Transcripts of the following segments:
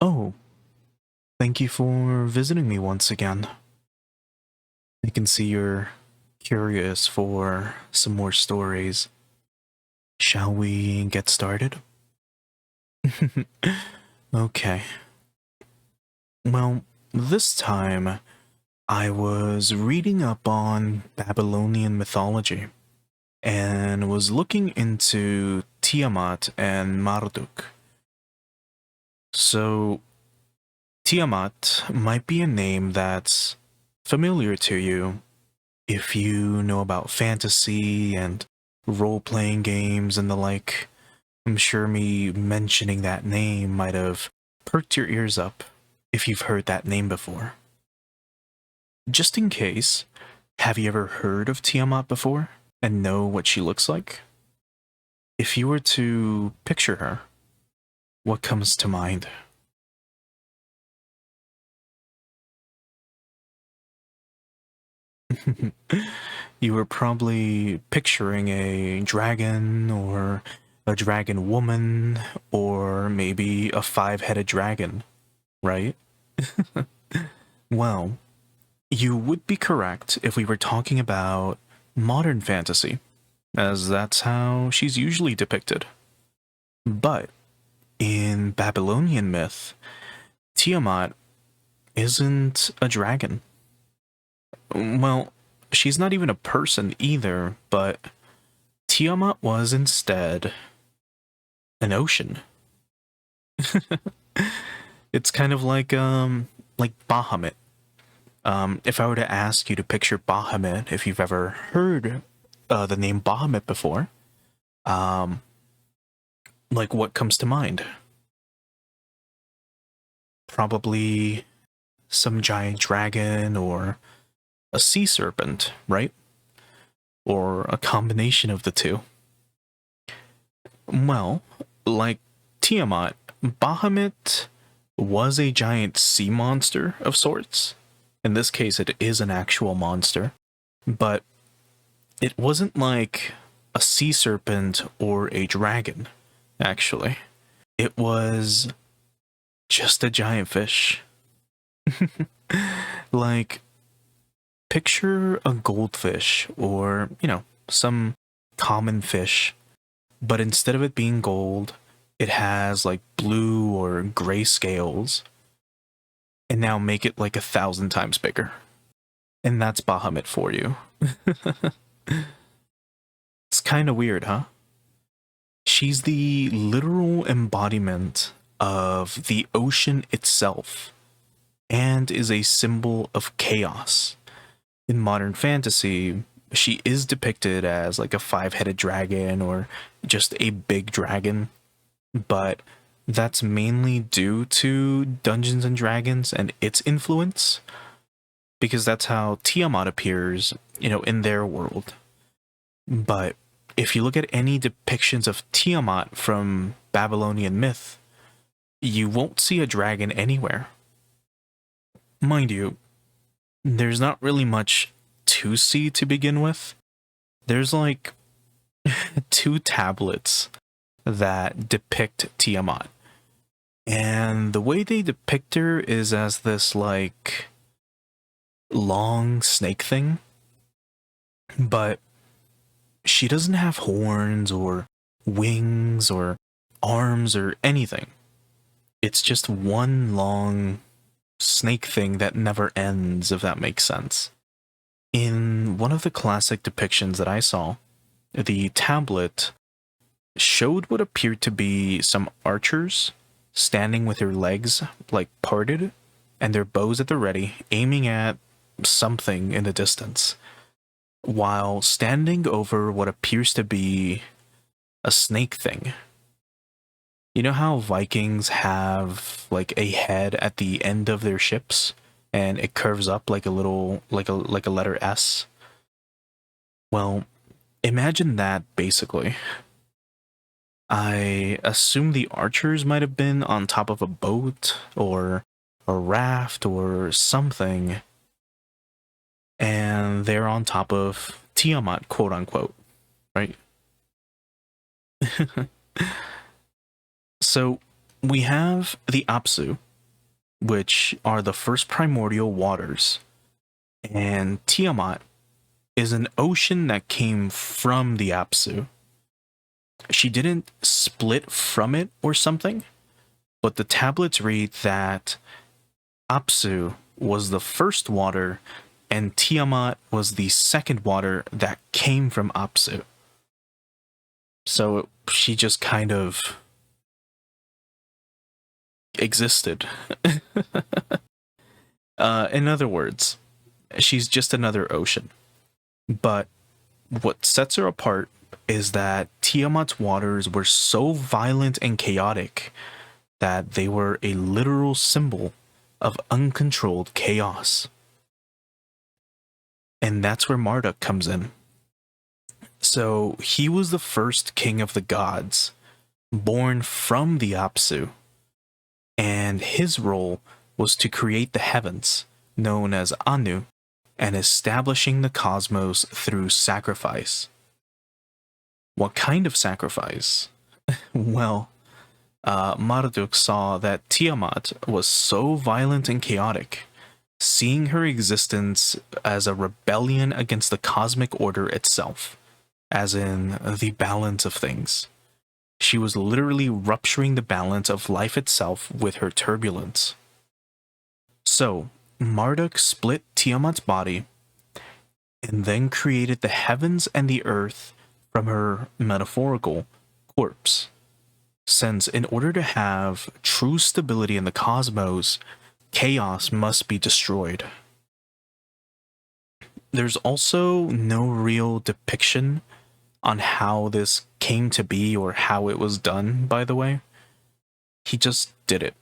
Oh, thank you for visiting me once again. I can see you're curious for some more stories. Shall we get started? Okay. Well, this time I was reading up on Babylonian mythology and was looking into Tiamat and Marduk. So, Tiamat might be a name that's familiar to you if you know about fantasy and role playing games and the like. I'm sure me mentioning that name might have perked your ears up if you've heard that name before. Just in case, have you ever heard of Tiamat before and know what she looks like? If you were to picture her, what comes to mind? You were probably picturing a dragon or a dragon woman or maybe a five-headed dragon, right? Well, you would be correct if we were talking about modern fantasy, as that's how she's usually depicted. But in Babylonian myth, Tiamat isn't a dragon. Well, she's not even a person either, but Tiamat was instead an ocean. It's kind of like Bahamut. If I were to ask you to picture Bahamut, if you've ever heard the name Bahamut before, um, like what comes to mind? Probably some giant dragon or a sea serpent, right? Or a combination of the two. Well, like Tiamat, Bahamut was a giant sea monster of sorts. In this case, it is an actual monster, but it wasn't like a sea serpent or a dragon, actually. It was just a giant fish. Like, picture a goldfish or, some common fish, but instead of it being gold, it has like blue or gray scales, and now make it like 1,000 times bigger. And that's Bahamut for you. It's kind of weird, huh? She's the literal embodiment of the ocean itself and is a symbol of chaos. In modern fantasy, she is depicted as like a five-headed dragon or just a big dragon, but that's mainly due to Dungeons and Dragons and its influence, because that's how Tiamat appears, in their world. But if you look at any depictions of Tiamat from Babylonian myth, you won't see a dragon anywhere. Mind you, there's not really much to see to begin with. There's like two tablets that depict Tiamat. And the way they depict her is as this like long snake thing. But she doesn't have horns or wings or arms or anything. It's just one long snake thing that never ends, if that makes sense. In one of the classic depictions that I saw, the tablet showed what appeared to be some archers standing with their legs like parted and their bows at the ready, aiming at something in the distance, while standing over what appears to be a snake thing. You know how Vikings have like a head at the end of their ships and it curves up like a little like a letter S? Well, imagine that basically. I assume the archers might have been on top of a boat or a raft or something, and they're on top of Tiamat, quote unquote, right? So we have the Apsu, which are the first primordial waters. And Tiamat is an ocean that came from the Apsu. She didn't split from it or something, but the tablets read that Apsu was the first water and Tiamat was the second water that came from Apsu. So she just kind of existed. In other words, she's just another ocean. But what sets her apart is that Tiamat's waters were so violent and chaotic that they were a literal symbol of uncontrolled chaos. And that's where Marduk comes in. So he was the first king of the gods, born from the Apsu, and his role was to create the heavens, known as Anu, and establishing the cosmos through sacrifice. What kind of sacrifice? Well, Marduk saw that Tiamat was so violent and chaotic, seeing her existence as a rebellion against the cosmic order itself, as in the balance of things. She was literally rupturing the balance of life itself with her turbulence. So, Marduk split Tiamat's body and then created the heavens and the earth from her metaphorical corpse. Since in order to have true stability in the cosmos, chaos must be destroyed. There's also no real depiction on how this came to be or how it was done, by the way. He just did it.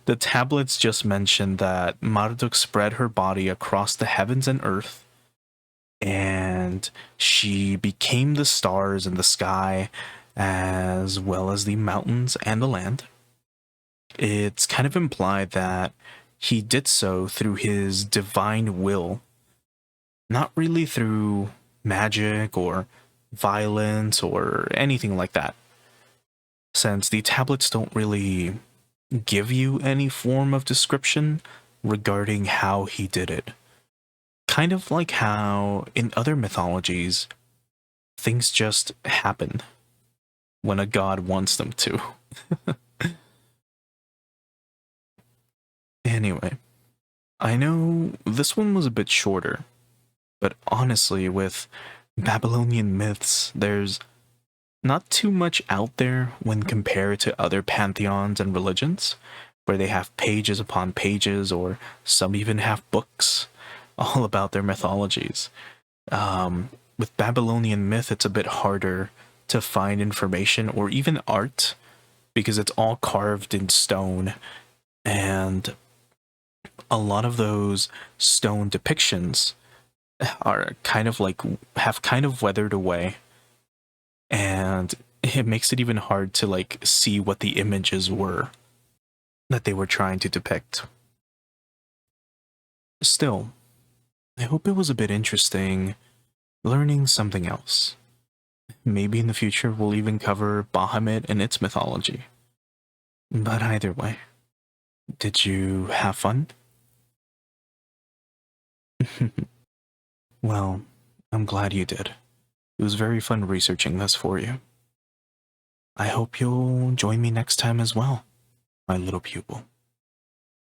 The tablets just mentioned that Marduk spread her body across the heavens and earth, and she became the stars in the sky, as well as the mountains and the land. It's kind of implied that he did so through his divine will, not really through magic or violence or anything like that, since the tablets don't really give you any form of description regarding how he did it. Kind of like how in other mythologies, things just happen when a god wants them to. Anyway, I know this one was a bit shorter, but honestly, with Babylonian myths, there's not too much out there when compared to other pantheons and religions, where they have pages upon pages, or some even have books all about their mythologies. With Babylonian myth, it's a bit harder to find information or even art, because it's all carved in stone, and a lot of those stone depictions are kind of like have kind of weathered away, and it makes it even hard to like see what the images were that they were trying to depict. Still, I hope it was a bit interesting learning something else. Maybe in the future we'll even cover Bahamut and its mythology. But either way, did you have fun? Well, I'm glad you did. It was very fun researching this for you. I hope you'll join me next time as well, my little pupil.